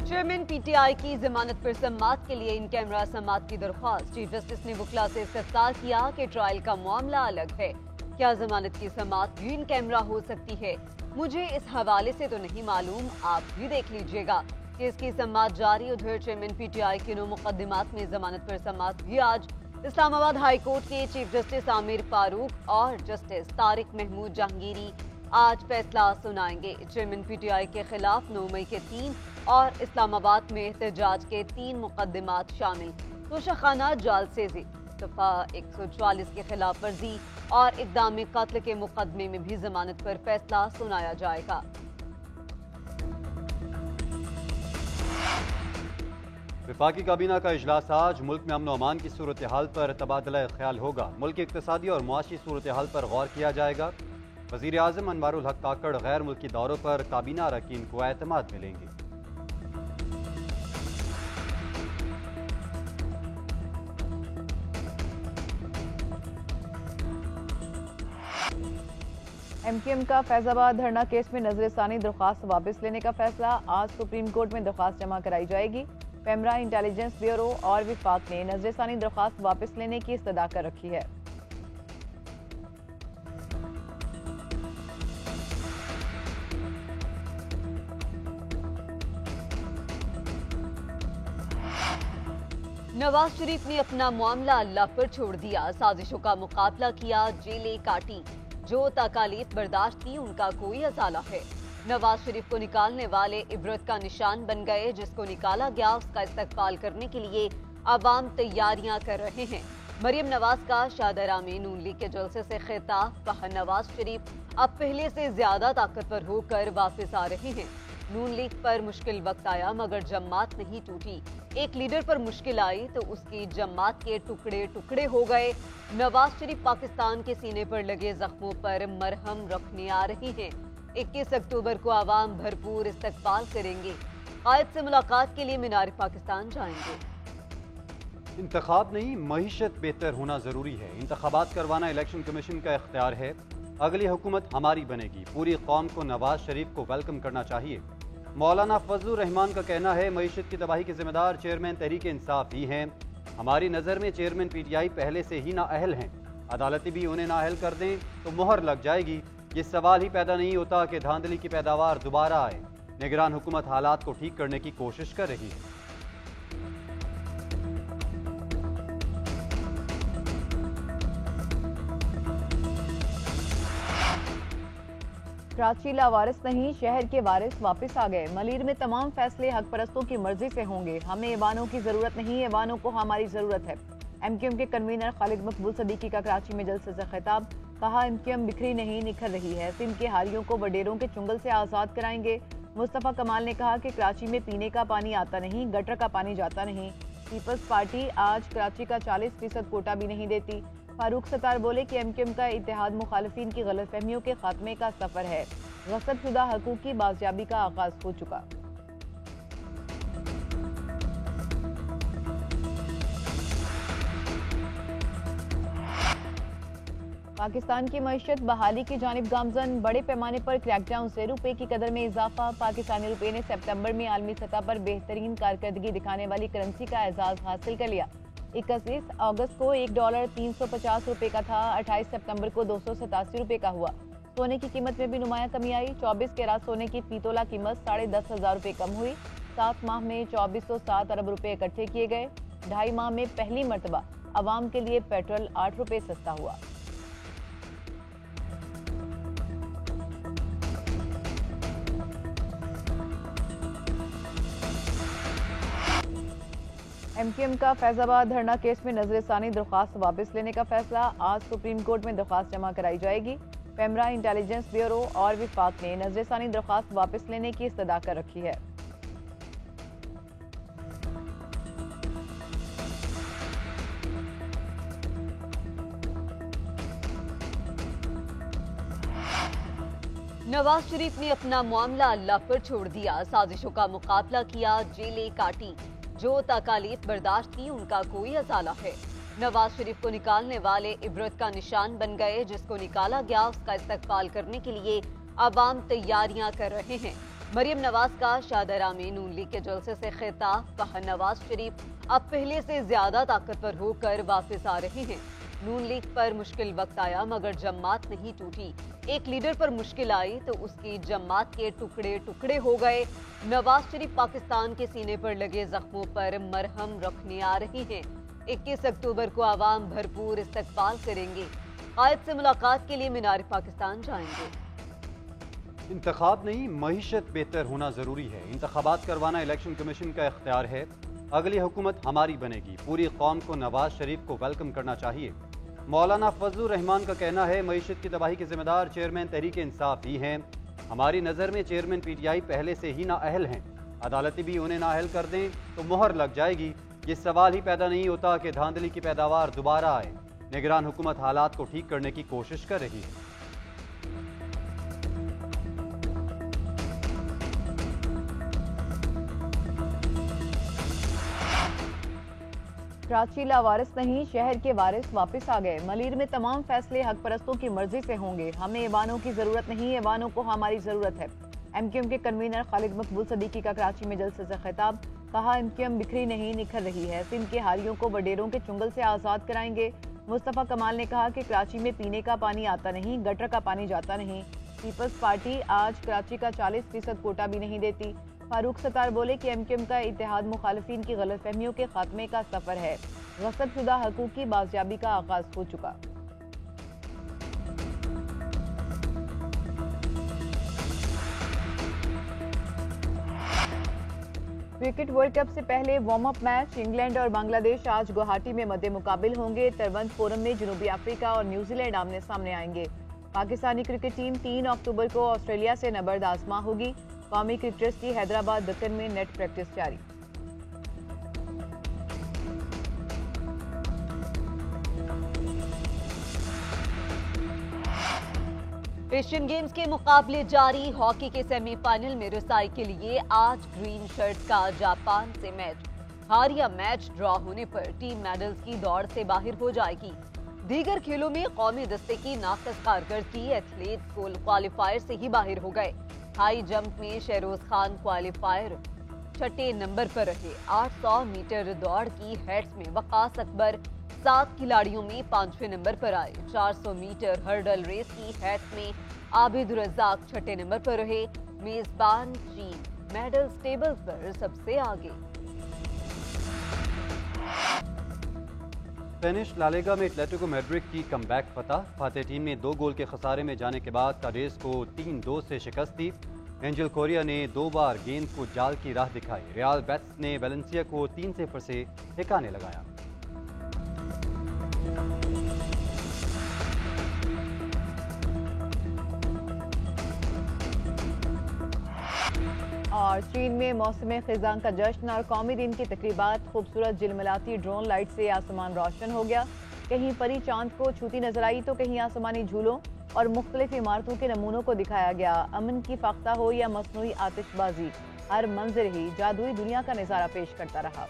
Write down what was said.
Chairman PTI की जमानत पर समाअत के लिए इन कैमरा समाअत की दरख्वास्त। चीफ जस्टिस ने वकला से इस्तफसार किया कि ट्रायल का मामला अलग है, क्या जमानत की समाअत भी इन कैमरा हो सकती है। मुझे इस हवाले से तो नहीं मालूम, आप भी देख लीजिएगा। केस की समाअत जारी। उधर चेयरमैन पीटीआई के 9 मुकदमात में जमानत पर समाअत भी आज। इस्लामाबाद हाई कोर्ट के चीफ जस्टिस आमिर फारूक और जस्टिस तारिक महमूद जहांगीरी आज फैसला सुनाएंगे। चेयरमैन पीटीआई के खिलाफ 9 मई के 3 और इस्लामाबाद में एहतजाज के 3 मुकदमात शामिल। तोशाखाना जालसेजी, दफा 144 की खिलाफ वर्जी और इक़दाम कत्ल के मुकदमे में भी जमानत पर फैसला सुनाया जाएगा। वफाकी काबीना का इजलास आज। मुल्क में अमन अमान की सूरत हाल पर तबादला ख्याल होगा। मुल्क की इक़्तिसादी और मुआशी सूरत हाल पर गौर किया जाएगा। वज़ीर आज़म अनवारुल हक काकड़ गैर मुल्की दौरों पर काबीना अरकान को एतमाद मिलेंगे। एमक्यूएम का फैजाबाद धरना केस में नजरसानी दरख्वास्त वापस लेने का फैसला। आज सुप्रीम कोर्ट में दरख्वास्त जमा कराई जाएगी। पेमरा इंटेलिजेंस ब्यूरो और विफाक ने नजरसानी दरख्वास्त वापस लेने की इस्तदा कर रखी है। नवाज शरीफ ने अपना मामला अल्लाह पर छोड़ दिया। साजिशों का मुकाबला किया, जेलें काटी, जो तकालीफ बर्दाश्त की उनका कोई अजाला है। नवाज शरीफ को निकालने वाले इबरत का निशान बन गए। जिसको निकाला गया उसका इस्तकबाल करने के लिए अवाम तैयारियां कर रहे हैं। मरियम नवाज का शाहदरा में नून लीग के जलसे से खिताब। कहा, नवाज शरीफ अब पहले से ज्यादा ताकतवर होकर वापस आ रहे हैं। नून लीग पर मुश्किल वक्त आया मगर जमात नहीं टूटी। एक लीडर पर मुश्किल आई तो उसकी जमात के टुकड़े टुकड़े हो गए। नवाज शरीफ पाकिस्तान के सीने पर लगे जख्मों पर मरहम रखने आ रही हैं। 21 अक्टूबर को आवाम भरपूर इस्तकबाल करेंगे। कायद से मुलाकात के लिए मीनार पाकिस्तान जाएंगे। इंतखाब नहीं, मईशत बेहतर होना जरूरी है। इंतखाबात करवाना इलेक्शन कमीशन का इख्तियार है। अगली हुकूमत हमारी बनेगी। पूरी कौम को नवाज शरीफ को वेलकम करना चाहिए। मौलाना फजलुर रहमान का कहना है, मईशत की तबाही के जिम्मेदार चेयरमैन तहरीक इंसाफ ही हैं। हमारी नज़र में चेयरमैन पीटीआई पहले से ही नाअहल हैं। अदालती भी उन्हें नाअहल कर दें तो मोहर लग जाएगी। ये सवाल ही पैदा नहीं होता कि धांधली की पैदावार दोबारा आए। निगरान हुकूमत हालात को ठीक करने की कोशिश कर रही है। कराची लावारिस नहीं, शहर के वारिस वापस आ गए। मलीर में तमाम फैसले हक परस्तों की मर्जी से होंगे। हमें ऐवानों की जरूरत नहीं, ऐवानों को हमारी जरूरत है। एमक्यूएम के कन्वीनर खालिद मकबूल सदीकी का कराची में जलसे से खिताब। कहा, एमक्यूएम बिखरी नहीं, निखर रही है। सिंध के हारियों को वडेरों के चुंगल से आज़ाद कराएंगे। मुस्तफ़ा कमाल ने कहा कि कराची में पीने का पानी आता नहीं, गटर का पानी जाता नहीं। पीपल्स पार्टी आज कराची का 40% कोटा भी नहीं देती। फारूक सत्तार बोले कि एमक्यूएम का इत्तेहाद मुखालिफिन की गलतफहमियों के खात्मे का सफर है। गसब शुदा हकूक की बाजियाबी का आगाज हो चुका। पाकिस्तान की मईशत बहाली की जानिब गामजन। बड़े पैमाने पर क्रैकडाउन से रुपए की कदर में इजाफा। पाकिस्तानी रुपए ने सितंबर में आलमी सतह पर बेहतरीन कारकर्दगी दिखाने वाली करेंसी का एजाज हासिल कर लिया। 21 अगस्त को $1 350 रुपए का था। 28 सितंबर को 287 रुपए का हुआ। सोने की कीमत में भी नुमाया कमी आई। 24 कैरात सोने की फी तोला कीमत 10,500 रुपए कम हुई। 7 माह में 2407 अरब रुपए इकट्ठे किए गए। 2.5 माह में पहली मरतबा आवाम के लिए पेट्रोल 8 रुपए सस्ता हुआ। एमक्यूएम का फैजाबाद धरना केस में नजरसानी दरख्वास्त वापस लेने का फैसला। आज सुप्रीम कोर्ट में दरख्वास्त जमा कराई जाएगी। पेमरा इंटेलिजेंस ब्यूरो और विफाक ने नजरसानी दरख्वास्त वापस लेने की इस्तदा कर रखी है। नवाज शरीफ ने अपना मामला अल्लाह पर छोड़ दिया। साजिशों का मुकाबला किया, जेलें काटी, जो तकालीफ बर्दाश्त की उनका कोई अजाला है। नवाज शरीफ को निकालने वाले इबरत का निशान बन गए। जिसको निकाला गया उसका इस्तकबाल करने के लिए अवाम तैयारियां कर रहे हैं। मरियम नवाज का शाहदरा में नून लीग के जलसे से खिताब, कहा नवाज शरीफ अब पहले से ज्यादा ताकतवर होकर वापस आ रहे हैं। नून लीग पर मुश्किल वक्त आया मगर जमात नहीं टूटी। एक लीडर पर मुश्किल आई तो उसकी जमात के टुकड़े टुकड़े हो गए। नवाज शरीफ पाकिस्तान के सीने पर लगे जख्मों पर मरहम रखने आ रही हैं। 21 अक्टूबर को आवाम भरपूर इस्तकबाल करेंगे। कायद से मुलाकात के लिए मीनार पाकिस्तान जाएंगे। इंतखाब नहीं, मईशत बेहतर होना जरूरी है। इंतखाबात करवाना इलेक्शन कमीशन का इख्तियार है। अगली हुकूमत हमारी बनेगी। पूरी कौम को नवाज शरीफ को वेलकम करना चाहिए। मौलाना फजलुर रहमान का कहना है मईशत की तबाही के जिम्मेदार चेयरमैन तहरीक इंसाफ ही हैं। हमारी नज़र में चेयरमैन PTI पहले से ही नाअहल हैं। अदालती भी उन्हें नाअहल कर दें तो मोहर लग जाएगी। ये सवाल ही पैदा नहीं होता कि धांधली की पैदावार दोबारा आए। निगरान हुकूमत हालात को ठीक करने की कोशिश कर रही है। कराची लावारिस नहीं, शहर के वारिस वापस आ गए। मलीर में तमाम फैसले हक परस्तों की मर्जी से होंगे। हमें ऐवानों की जरूरत नहीं, ऐवानों को हमारी जरूरत है। MQM के कन्वीनर खालिद मकबूल सदीकी का कराची में जलसे से खिताब, कहा MQM बिखरी नहीं निखर रही है। सिंध के हारियों को वडेरों के चुंगल से आज़ाद कराएंगे। मुस्तफ़ा कमाल ने कहा कि कराची में पीने का पानी आता नहीं, गटर का पानी जाता नहीं। पीपल्स पार्टी आज कराची का 40% कोटा भी नहीं देती। फारूक सत्तार बोले कि MQM का इत्तेहाद मुखालिफिन की गलतफहमियों के खात्मे का सफर है। गसब शुदा हकूक की बाजियाबी का आगाज हो चुका। क्रिकेट वर्ल्ड कप से पहले वार्म अप मैच, इंग्लैंड और बांग्लादेश आज गुवाहाटी में मद्दे मुकाबिल होंगे। तिरुवनंतपुरम में जनूबी अफ्रीका और न्यूजीलैंड आमने सामने आएंगे। पाकिस्तानी क्रिकेट टीम 3 अक्टूबर को ऑस्ट्रेलिया से नबर्द आजमा होगी। कौमी क्रिकेटर्स की हैदराबाद दक्कन में नेट प्रैक्टिस जारी। एशियन गेम्स के मुकाबले जारी। हॉकी के सेमीफाइनल में रसाई के लिए आज ग्रीन शर्ट का जापान से मैच। हार या मैच ड्रॉ होने पर टीम मेडल्स की दौड़ से बाहर हो जाएगी। दीगर खेलों में कौमी दस्ते की नाकस कारकर्दगी एथलीट क्वालिफायर से ही बाहर हो गए। हाई जंप में शहरोज खान क्वालिफायर 6ठे नंबर पर रहे। 800 मीटर दौड़ की हेड्स में वकास अकबर 7 खिलाड़ियों में 5वें नंबर पर आए। 400 मीटर हर्डल रेस की हेड्स में आबिद रज़ाक 6ठे नंबर पर रहे। मेजबान चीन मेडल टेबल पर सबसे आगे। स्पेनिश लालिगा में एटलेटिको मैड्रिड की कमबैक फतह। फातेह टीम ने 2 गोल के खसारे में जाने के बाद काडेस को 3-2 से शिकस्त दी। एंजल कोरिया ने 2 बार गेंद को जाल की राह दिखाई। रियल बेटिस ने वेलेंसिया को 3-0 से ठिकाने लगाया। और चीन में मौसम खिजां का जश्न और कौमी दिन की तकरीबात। खूबसूरत झिलमिलाती ड्रोन लाइट से आसमान रोशन हो गया। कहीं परी चांद को छूती नजर आई तो कहीं आसमानी झूलों और मुख्तलिफ इमारतों के नमूनों को दिखाया गया। अमन की फाख्ता हो या मसनूई आतिशबाजी, हर मंजर ही जादुई दुनिया का नजारा पेश करता रहा।